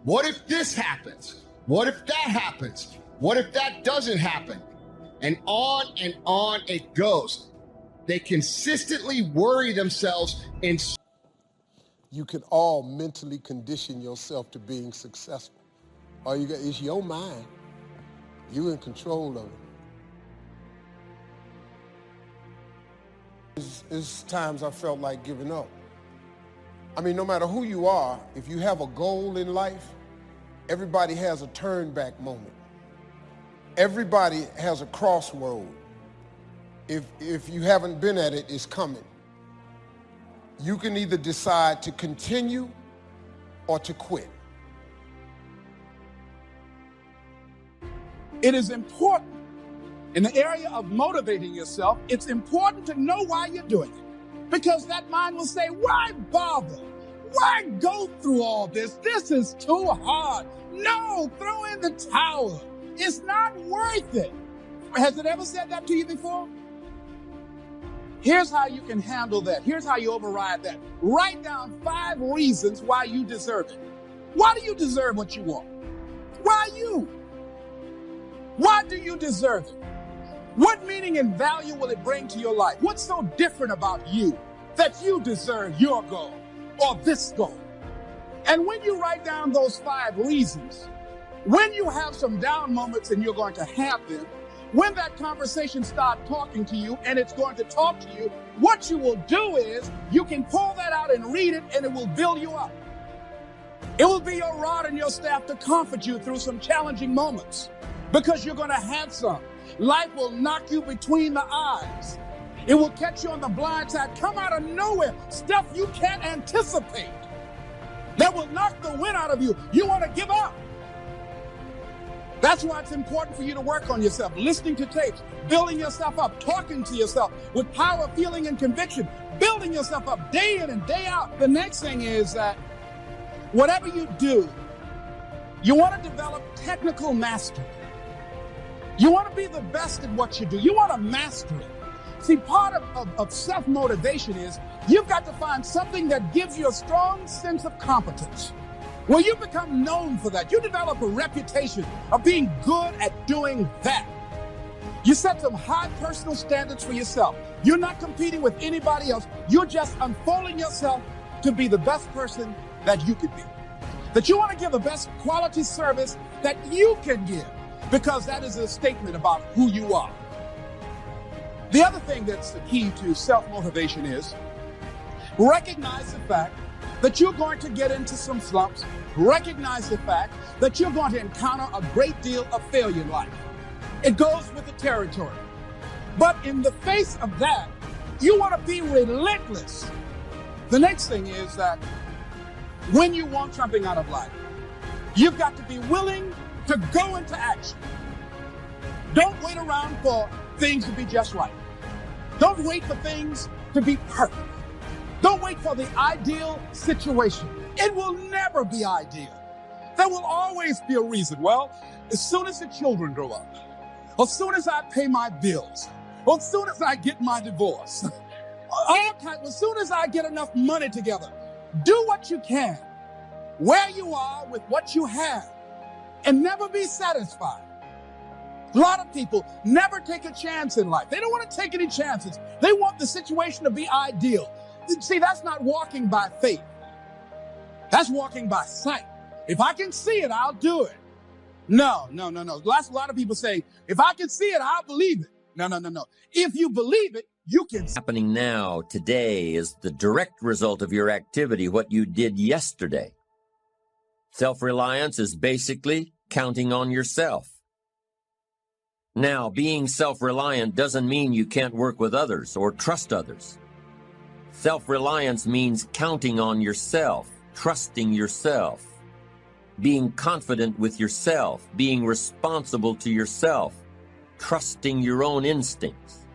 What if this happens? What if that happens? What if that doesn't happen? And on it goes. They consistently worry themselves in. You can all mentally condition yourself to being successful. All you got is your mind. You're in control of it. It's times I felt like giving up. I mean, no matter who you are, if you have a goal in life, everybody has a turn back moment. Everybody has a crossroad. If you haven't been at it, it's coming. You can either decide to continue or to quit. It is important in the area of motivating yourself. It's important to know why you're doing it, because that mind will say, why bother? Why go through all this? This is too hard. No, throw in the towel. It's not worth it. Has it ever said that to you before? Here's how you can handle that. Here's how you override that. Write down 5 reasons why you deserve it. Why do you deserve what you want? Why you? Why do you deserve it? What meaning and value will it bring to your life? What's so different about you that you deserve your goal or this goal? And when you write down those 5 reasons, when you have some down moments, and you're going to have them, when that conversation starts talking to you and it's going to talk to you, what you will do is you can pull that out and read it, and it will build you up. It will be your rod and your staff to comfort you through some challenging moments, because you're going to have some. Life will knock you between the eyes. It will catch you on the blind side, come out of nowhere, stuff you can't anticipate that will knock the wind out of you. You want to give up. That's why it's important for you to work on yourself, listening to tapes, building yourself up, talking to yourself with power, feeling, and conviction, building yourself up day in and day out. The next thing is that whatever you do, you want to develop technical mastery. You want to be the best at what you do. You want to master it. See, part of self-motivation is you've got to find something that gives you a strong sense of competence. Well, you become known for that. You develop a reputation of being good at doing that. You set some high personal standards for yourself. You're not competing with anybody else. You're just unfolding yourself to be the best person that you could be. That you want to give the best quality service that you can give, because that is a statement about who you are. The other thing that's the key to self-motivation is recognize the fact that you're going to get into some slumps. Recognize the fact that you're going to encounter a great deal of failure in life. It goes with the territory. But in the face of that, you want to be relentless. The next thing is that when you want something out of life, you've got to be willing to go into action. Don't wait around for things to be just right. Don't wait for things to be perfect. Don't wait for the ideal situation. It will never be ideal. There will always be a reason. Well, as soon as the children grow up, as soon as I pay my bills, or as soon as I get my divorce, as soon as I get enough money together, do what you can, where you are with what you have, and never be satisfied. A lot of people never take a chance in life. They don't want to take any chances. They want the situation to be ideal. See, that's not walking by faith. That's walking by sight. If I can see it, I'll do it. No. That's a lot of people say, if I can see it, I'll believe it. No. If you believe it, you can. Happening now, today, is the direct result of your activity, what you did yesterday. Self-reliance is basically counting on yourself. Now, being self-reliant doesn't mean you can't work with others or trust others. Self-reliance means counting on yourself, trusting yourself, being confident with yourself, being responsible to yourself, trusting your own instincts,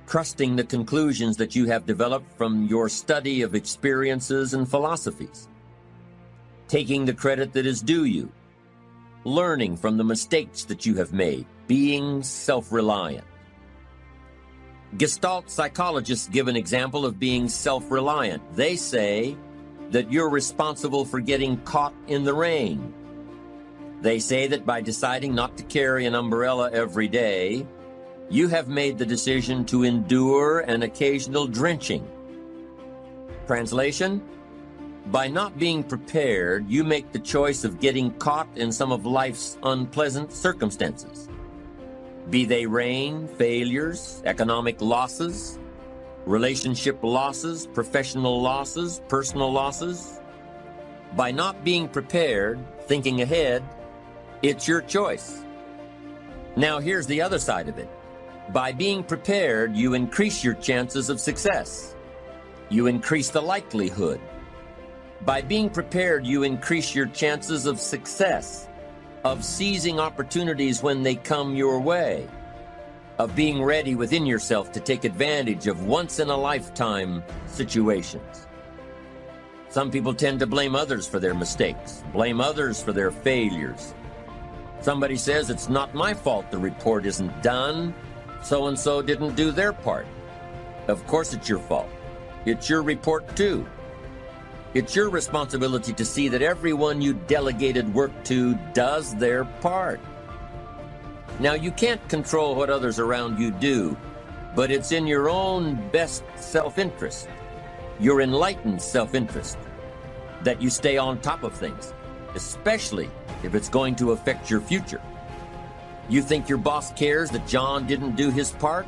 trusting the conclusions that you have developed from your study of experiences and philosophies, taking the credit that is due you, learning from the mistakes that you have made, being self-reliant. Gestalt psychologists give an example of being self-reliant. They say, that you're responsible for getting caught in the rain. They say that by deciding not to carry an umbrella every day, you have made the decision to endure an occasional drenching. Translation: by not being prepared, you make the choice of getting caught in some of life's unpleasant circumstances. Be they rain, failures, economic losses, relationship losses, professional losses, personal losses. By not being prepared, thinking ahead, it's your choice. Now here's the other side of it. By being prepared, you increase your chances of success. You increase the likelihood. By being prepared, you increase your chances of success, of seizing opportunities when they come your way, of being ready within yourself to take advantage of once-in-a-lifetime situations. Some people tend to blame others for their mistakes, blame others for their failures. Somebody says, it's not my fault the report isn't done. So-and-so didn't do their part. Of course it's your fault. It's your report too. It's your responsibility to see that everyone you delegated work to does their part. Now, you can't control what others around you do, but it's in your own best self-interest, your enlightened self-interest, that you stay on top of things, especially if it's going to affect your future. You think your boss cares that John didn't do his part?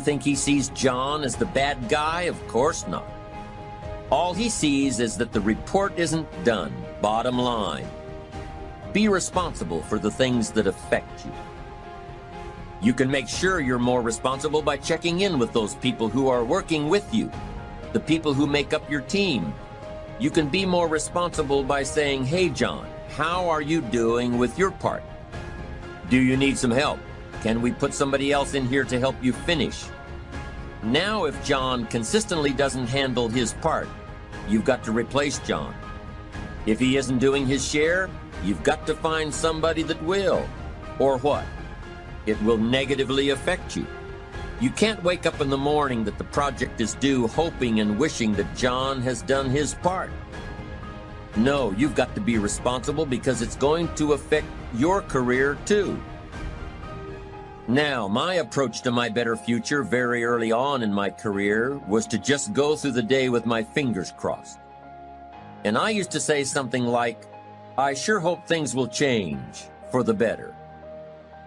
Think he sees John as the bad guy? Of course not. All he sees is that the report isn't done. Bottom line. Be responsible for the things that affect you. You can make sure you're more responsible by checking in with those people who are working with you, the people who make up your team. You can be more responsible by saying, "Hey John, how are you doing with your part? Do you need some help? Can we put somebody else in here to help you finish?" Now, if John consistently doesn't handle his part, you've got to replace John. If he isn't doing his share, you've got to find somebody that will. Or what? It will negatively affect you. You can't wake up in the morning that the project is due hoping and wishing that John has done his part. No, you've got to be responsible because it's going to affect your career too. Now, my approach to my better future very early on in my career was to just go through the day with my fingers crossed. And I used to say something like, "I sure hope things will change for the better."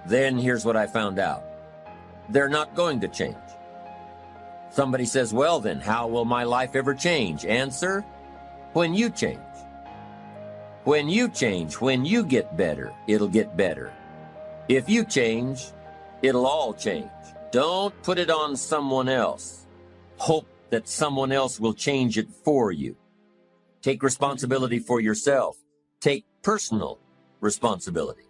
Then here's what I found out. They're not going to change. Somebody says, "Well then, how will my life ever change?" Answer, when you change. When you change, when you get better, it'll get better. If you change, it'll all change. Don't put it on someone else. Hope that someone else will change it for you. Take responsibility for yourself. Take personal responsibility.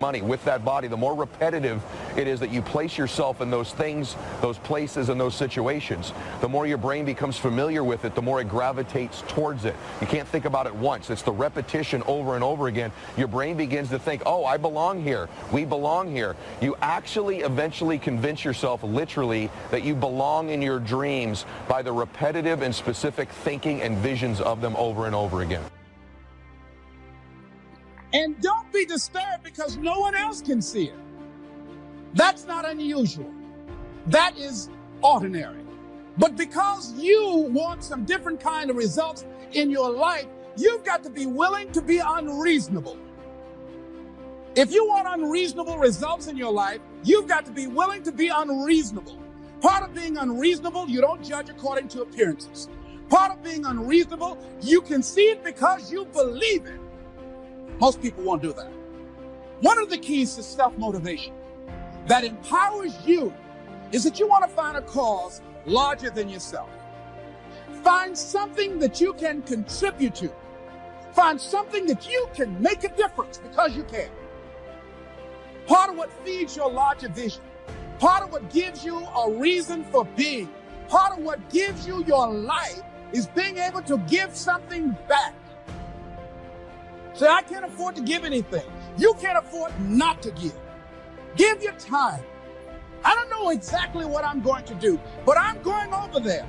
money with that body, the more repetitive it is that you place yourself in those things, those places, and those situations, the more your brain becomes familiar with it, the more it gravitates towards it. You can't think about it once. It's the repetition over and over again. Your brain begins to think, oh, I belong here. We belong here. You actually eventually convince yourself literally that you belong in your dreams by the repetitive and specific thinking and visions of them over and over again. And don't be disturbed because no one else can see it. That's not unusual. That is ordinary. But because you want some different kind of results in your life, you've got to be willing to be unreasonable. If you want unreasonable results in your life, you've got to be willing to be unreasonable. Part of being unreasonable, you don't judge according to appearances. Part of being unreasonable, you can see it because you believe it. Most people won't do that. One of the keys to self-motivation that empowers you is that you want to find a cause larger than yourself. Find something that you can contribute to. Find something that you can make a difference because you can. Part of what feeds your larger vision, part of what gives you a reason for being, part of what gives you your life is being able to give something back. Say, I can't afford to give anything. You can't afford not to give. Give your time. I don't know exactly what I'm going to do, but I'm going over there.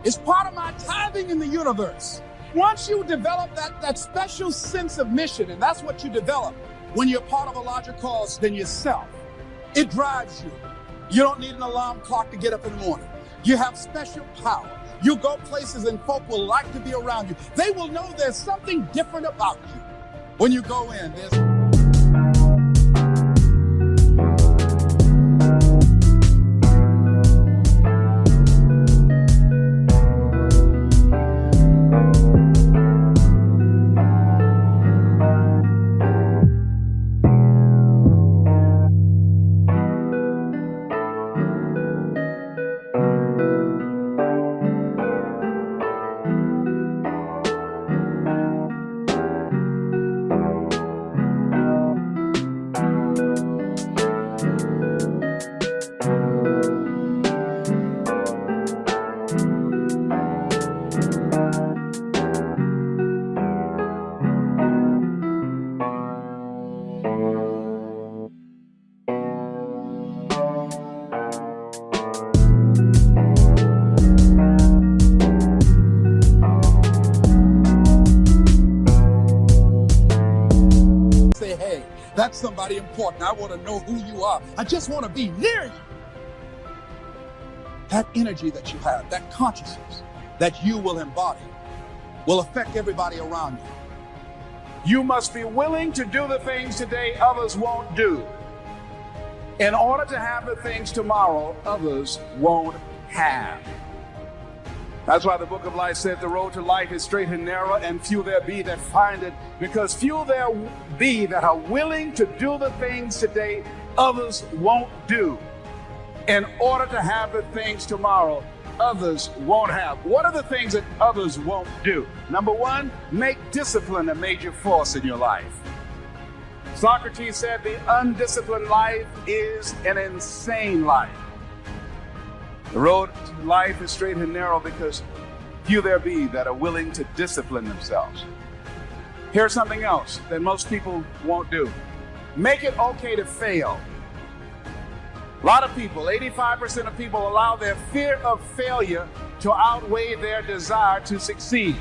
It's part of my tithing in the universe. Once you develop that special sense of mission, and that's what you develop when you're part of a larger cause than yourself, it drives you. You don't need an alarm clock to get up in the morning. You have special power. You go places and folk will like to be around you. They will know there's something different about you. When you go in, say, hey, that's somebody important. I want to know who you are. I just want to be near you. That energy that you have, that consciousness that you will embody will affect everybody around you. You must be willing to do the things today others won't do in order to have the things tomorrow others won't have. That's why the book of life said the road to life is straight and narrow, and few there be that find it, because few there be that are willing to do the things today others won't do in order to have the things tomorrow others won't have. What are the things that others won't do? Number one, make discipline a major force in your life. Socrates said the undisciplined life is an insane life. The road to life is straight and narrow because few there be that are willing to discipline themselves. Here's something else that most people won't do. Make it okay to fail. A lot of people, 85% of people, allow their fear of failure to outweigh their desire to succeed.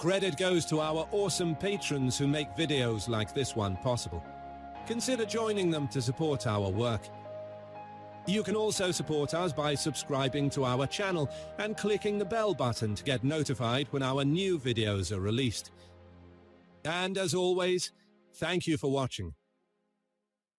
Credit goes to our awesome patrons who make videos like this one possible. Consider joining them to support our work. You can also support us by subscribing to our channel and clicking the bell button to get notified when our new videos are released. And as always, thank you for watching.